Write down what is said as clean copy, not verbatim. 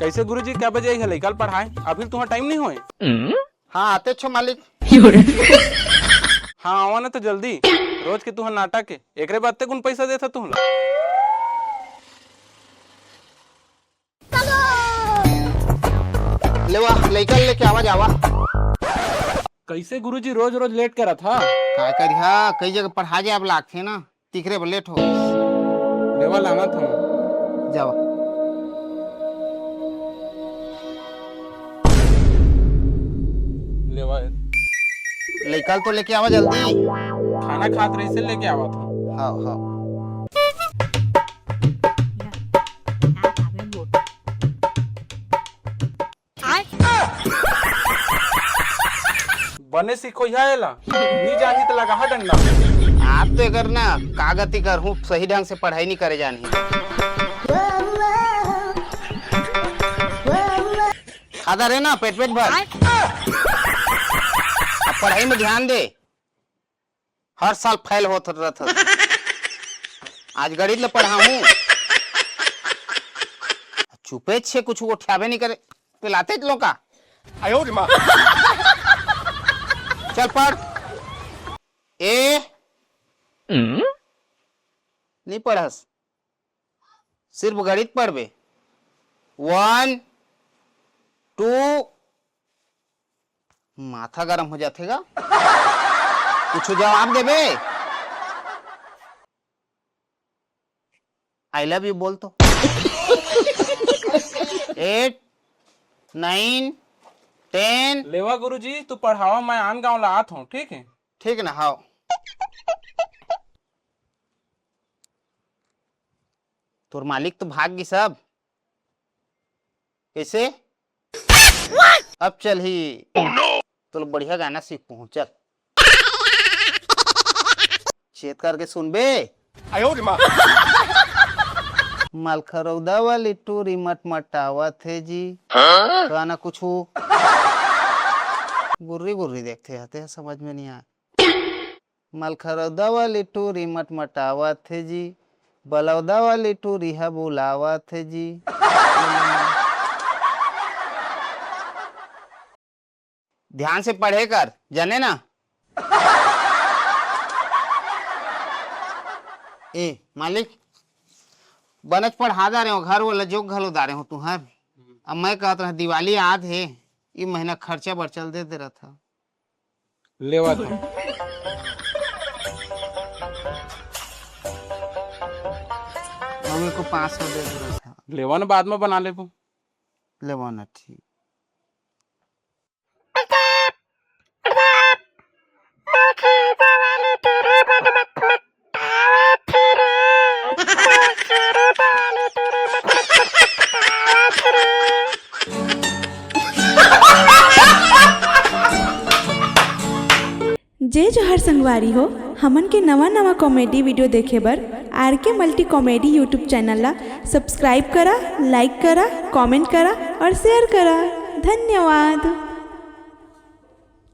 कैसे गुरुजी क्या बजे है लइका पढ़ाए अभी तुम्हारा टाइम नहीं होए? हाँ आते छो मालिक। हाँ आवा ना तो जल्दी, रोज के तुह नाटक के एकरे बाद ते कौन पैसा देता तुह? लेवा लइका लेके आवा जावा। कैसे गुरुजी रोज रोज लेट करा था? काय करिहा कई जगह पढ़ा जाए अब लागथे ना तिकरे पर लेट हो लेवा लाना था जावा। लेवा लइका तो लेके आवा जल्दी। खाना खात रही से लेके आवा था। हाँ हाँ बने सीखो याला नहीं जानी तो लगा डंडा। आप तो अगर ना कागती कर हूँ सही ढंग से पढ़ाई नहीं करे जानी। खाता रहे ना पेट पेट भर। अब पढ़ाई में ध्यान दे, हर साल फेल होत रहता। आज गणित ले पढ़ाऊं चुपे छे कुछ उठावे नहीं करे पिलाते लोग का। चल पढ़। ए नहीं पढ़स सिर्फ गणित पढ़बे। 1 2 माथा गरम हो जातेगा कुछ जवाब देबे। आई लव यू बोल तो। 8 9 10। लेवा गुरुजी तू पढ़ावा मैं आन गाँव ला आत हूँ ठीक है? ठीक है ना। हाँ तोर मालिक तो भाग गई सब। कैसे अब चल ही तो बढ़िया गाना सीख पहुंचल चेत करके सुन बे। मलखरौदा वाली टूरी मटमटावा थे जी। गाना कुछ गुर्री गुर्री देखते आते समझ में नहीं आया। मलखरौदा वाली टूरी मटमटावा थे जी, बलौदा वाली टूरी है बुलावा थे जी। ध्यान से पढ़े कर जाने ना। ए मालिक बनच पढ़ा जा रहे हो घर वाला जो घलो दा रहे हो तुहर। अब मैं कहता हूँ दिवाली याद है ये महीना खर्चा बढ़ दे रहा था। लेवा था मम्मी को 500 दे रहा था। लेवा ना बाद में बना ले वो। लेवा ना ठीक। जे जोहर संगवारी हो हमन के नवा नवा कॉमेडी वीडियो देखे बर RK multi comedy YouTube channel ला सब्सक्राइब करा, लाइक करा, कमेंट करा और शेयर करा। धन्यवाद।